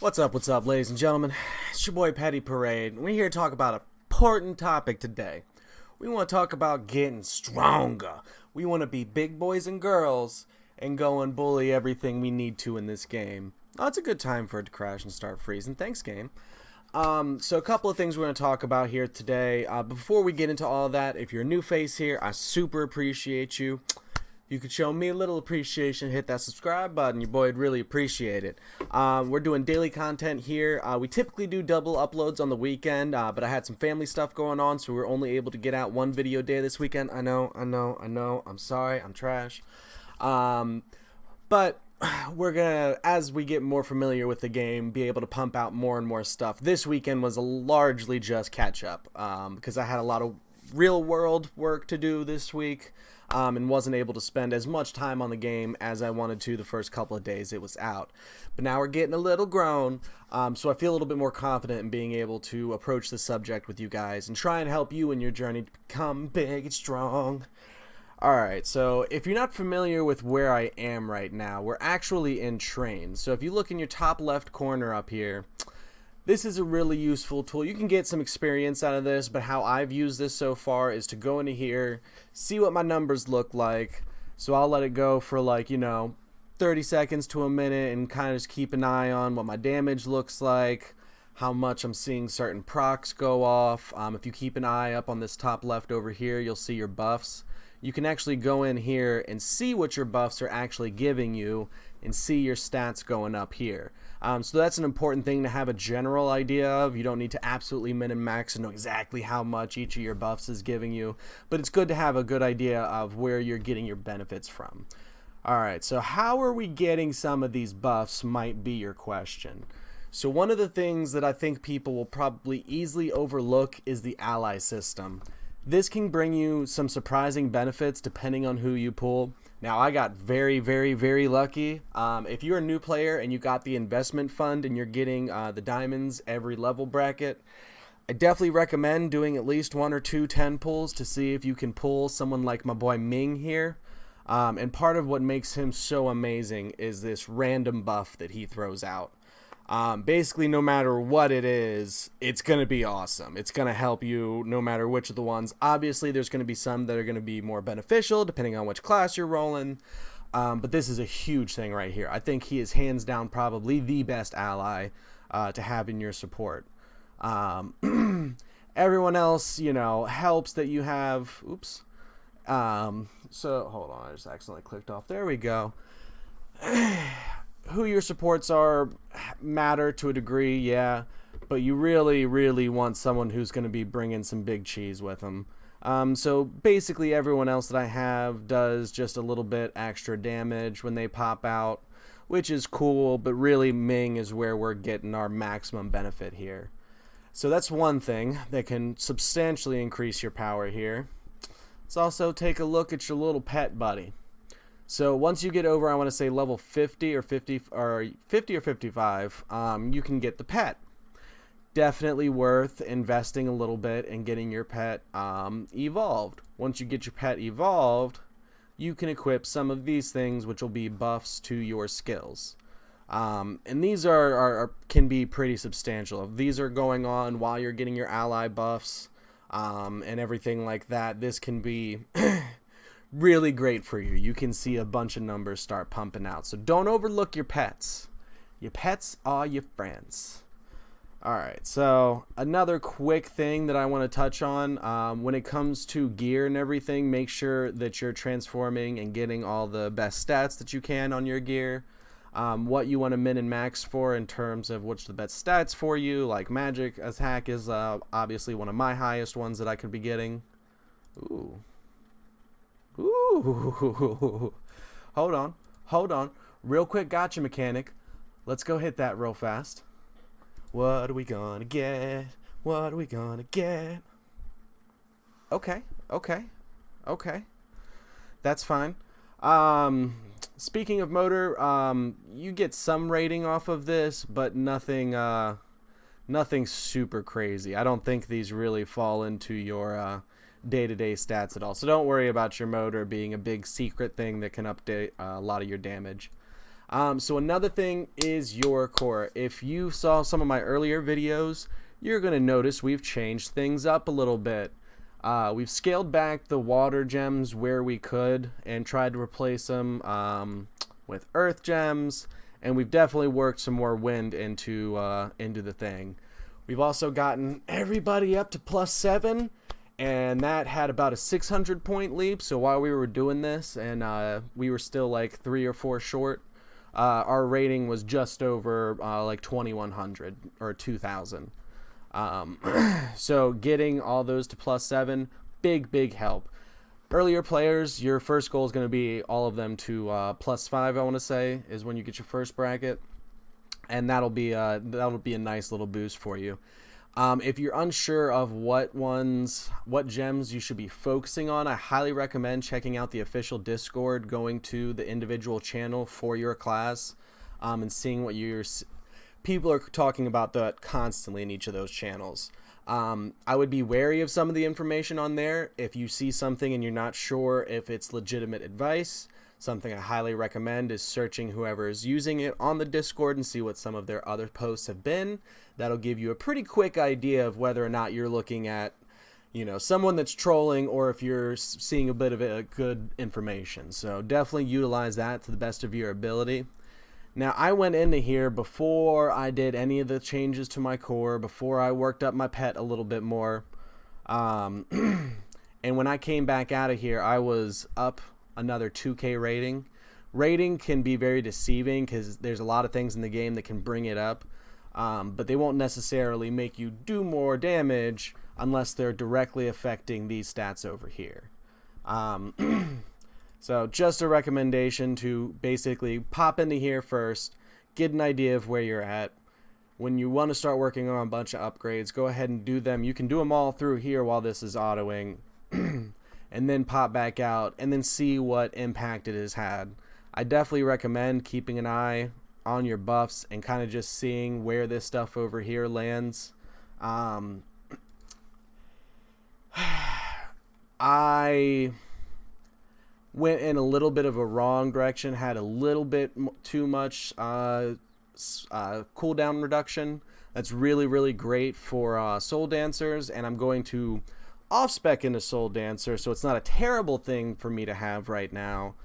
What's up, ladies and gentlemen? It's your boy Petty Parade, and we're here to talk about an important topic today. We want to talk about getting stronger. We want to be big boys and girls and go and bully everything we need to in this game. Oh, it's a good time for it to crash and start freezing. Thanks, game. So a couple of things we're going to talk about here today. Before we get into all that, if you're a new face here, I super appreciate you. If you could show me a little appreciation, hit that subscribe button. Your boy would really appreciate it. We're doing daily content here. We typically do double uploads on the weekend, but I had some family stuff going on, so we were only able to get out one video day this weekend. I know. I'm sorry. I'm trash. But we're gonna, as we get more familiar with the game, be able to pump out more and more stuff. This weekend was largely just catch up, because I had a lot of real world work to do this week. And wasn't able to spend as much time on the game as I wanted to the first couple of days it was out. But now we're getting a little grown, so I feel a little bit more confident in being able to approach the subject with you guys and try and help you in your journey to become big and strong. Alright, so if you're not familiar with where I am right now, we're actually in train. So if you look in your top left corner up here, this is a really useful tool. You can get some experience out of this, but how I've used this so far is to go into here, see what my numbers look like. So I'll let it go for 30 seconds to a minute and kind of just keep an eye on what my damage looks like, how much I'm seeing certain procs go off. If you keep an eye up on this top left over here, you'll see your buffs. You can actually go in here and see what your buffs are actually giving you and see your stats going up here. So that's an important thing to have a general idea of. You don't need to absolutely min and max and know exactly how much each of your buffs is giving you, but it's good to have a good idea of where you're getting your benefits from. Alright, so how are we getting some of these buffs might be your question. So one of the things that I think people will probably easily overlook is the ally system. This can bring you some surprising benefits depending on who you pull. Now, I got very, very, very lucky. If you're a new player and you got the investment fund and you're getting the diamonds every level bracket, I definitely recommend doing at least 1 or 2 10 pulls to see if you can pull someone like my boy Ming here. And part of what makes him so amazing is this random buff that he throws out. Basically, no matter what it is, it's going to be awesome. It's going to help you no matter which of the ones. Obviously, there's going to be some that are going to be more beneficial depending on which class you're rolling. But this is a huge thing right here. I think he is hands down probably the best ally to have in your support. Everyone else, helps that you have. Oops. So, hold on. I just accidentally clicked off. There we go. Who your supports are matter to a degree, yeah, but you really, really want someone who's going to be bringing some big cheese with them. So basically everyone else that I have does just a little bit extra damage when they pop out, which is cool, but really Ming is where we're getting our maximum benefit here. So that's one thing that can substantially increase your power here. Let's also take a look at your little pet buddy. So once you get over, I want to say level 50 or 55, you can get the pet. Definitely worth investing a little bit and getting your pet evolved. Once you get your pet evolved, you can equip some of these things, which will be buffs to your skills. And these can be pretty substantial. If these are going on while you're getting your ally buffs and everything like that, this can be really great for you. You can see a bunch of numbers start pumping out. So don't overlook your pets. Your pets are your friends. Alright, so another quick thing that I want to touch on, when it comes to gear and everything, make sure that you're transforming and getting all the best stats that you can on your gear. What you want to min and max for in terms of what's the best stats for you, like magic attack is obviously one of my highest ones that I could be getting. Ooh. Hold on. Real quick gotcha mechanic. Let's go hit that real fast. What are we gonna get? What are we gonna get? Okay. That's fine. Speaking of motor, you get some rating off of this, but nothing super crazy. I don't think these really fall into your day-to-day stats at all. So don't worry about your motor being a big secret thing that can update a lot of your damage. So another thing is your core. If you saw some of my earlier videos, you're going to notice we've changed things up a little bit. We've scaled back the water gems where we could and tried to replace them with earth gems, and we've definitely worked some more wind into the thing. We've also gotten everybody up to +7, and that had about a 600 point leap. So while we were doing this, and we were still like 3 or 4 short, our rating was just over like 2100 or 2000. So getting all those to +7, big help. Earlier players, your first goal is going to be all of them to +5. I want to say is when you get your first bracket, and that'll be a nice little boost for you. If you're unsure of what gems you should be focusing on, I highly recommend checking out the official Discord, going to the individual channel for your class, and seeing what people are talking about that constantly in each of those channels. I would be wary of some of the information on there. If you see something and you're not sure if it's legitimate advice, something I highly recommend is searching whoever is using it on the Discord and see what some of their other posts have been. That'll give you a pretty quick idea of whether or not you're looking at, someone that's trolling, or if you're seeing a bit of a good information. So definitely utilize that to the best of your ability. Now, I went into here before I did any of the changes to my core, before I worked up my pet a little bit more. And when I came back out of here, I was up another 2K rating. Rating can be very deceiving because there's a lot of things in the game that can bring it up, but they won't necessarily make you do more damage unless they're directly affecting these stats over here. So just a recommendation to basically pop into here first, get an idea of where you're at. When you want to start working on a bunch of upgrades, go ahead and do them. You can do them all through here while this is autoing, and then pop back out and then see what impact it has had. I definitely recommend keeping an eye on your buffs and kind of just seeing where this stuff over here lands. I went in a little bit of a wrong direction, had a little bit too much cooldown reduction. That's really great for Soul Dancers, and I'm going to off-spec into Soul Dancer, so it's not a terrible thing for me to have right now.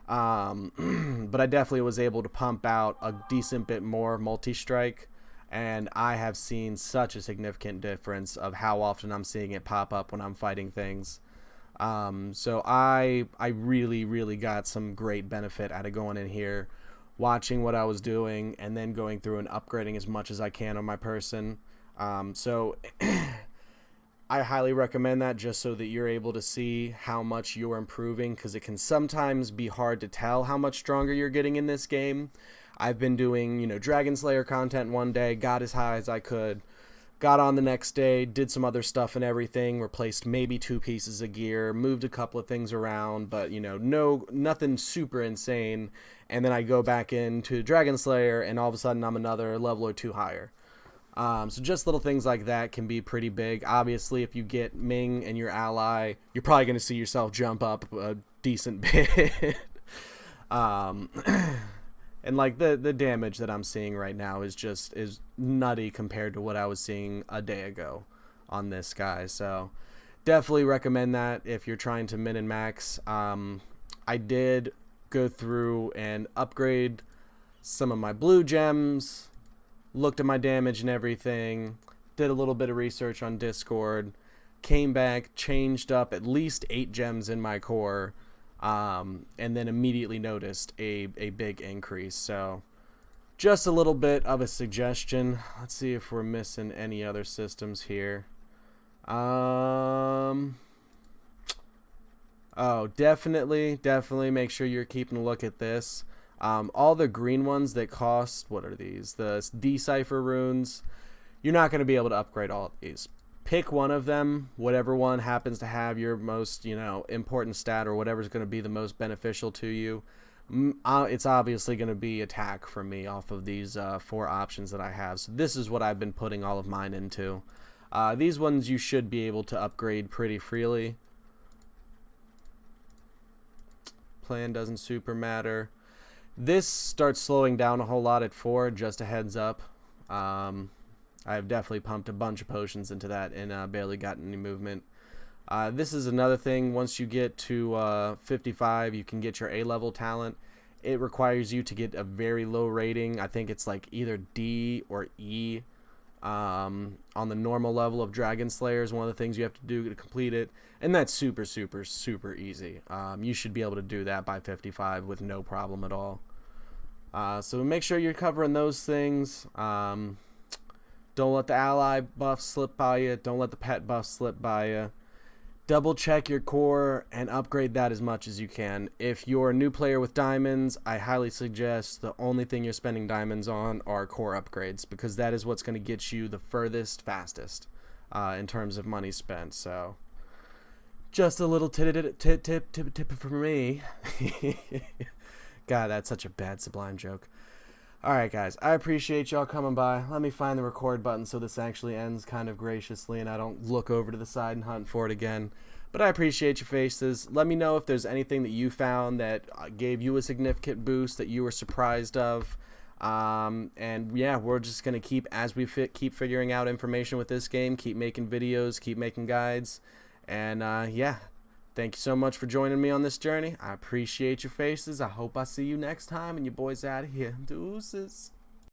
But I definitely was able to pump out a decent bit more multi-strike, and I have seen such a significant difference of how often I'm seeing it pop up when I'm fighting things. So I really got some great benefit out of going in here, watching what I was doing, and then going through and upgrading as much as I can on my person. So I highly recommend that, just so that you're able to see how much you're improving, because it can sometimes be hard to tell how much stronger you're getting in this game. I've been doing, Dragon Slayer content one day, got as high as I could, got on the next day, did some other stuff and everything, replaced maybe 2 pieces of gear, moved a couple of things around, but nothing super insane. And then I go back into Dragon Slayer, and all of a sudden I'm another level or 2 higher. So just little things like that can be pretty big. Obviously, if you get Ming and your ally, you're probably going to see yourself jump up a decent bit. And like the damage that I'm seeing right now is nutty compared to what I was seeing a day ago on this guy. So definitely recommend that if you're trying to min and max. I did go through and upgrade some of my blue gems, looked at my damage and everything, did a little bit of research on Discord, came back, changed up at least 8 gems in my core, and then immediately noticed a big increase. So just a little bit of a suggestion. Let's see if we're missing any other systems here. Oh, definitely make sure you're keeping a look at this. All the green ones that cost, what are these? The Decipher runes. You're not going to be able to upgrade all of these. Pick one of them, whatever one happens to have your most, important stat, or whatever's going to be the most beneficial to you. It's obviously going to be attack for me off of these 4 options that I have. So this is what I've been putting all of mine into. These ones you should be able to upgrade pretty freely. Plan doesn't super matter. This starts slowing down a whole lot at 4, just a heads up. I've definitely pumped a bunch of potions into that and barely gotten any movement. This is another thing. Once you get to 55, you can get your A-level talent. It requires you to get a very low rating. I think it's like either D or E. On the normal level of Dragon Slayer is one of the things you have to do to complete it, and that's super easy. You should be able to do that by 55 with no problem at all. So make sure you're covering those things. Don't let the ally buff slip by you. Don't let the pet buff slip by you. Double check your core and upgrade that as much as you can. If you're a new player with diamonds, I highly suggest the only thing you're spending diamonds on are core upgrades, because that is what's going to get you the furthest, fastest in terms of money spent. So just a little tip for me. God, that's such a bad Sublime joke. Alright guys, I appreciate y'all coming by. Let me find the record button so this actually ends kind of graciously and I don't look over to the side and hunt for it again. But I appreciate your faces. Let me know if there's anything that you found that gave you a significant boost that you were surprised of. And yeah, we're just going to keep, as we keep figuring out information with this game, keep making videos, keep making guides. And yeah, thank you so much for joining me on this journey. I appreciate your faces. I hope I see you next time. And your boy's out of here. Deuces.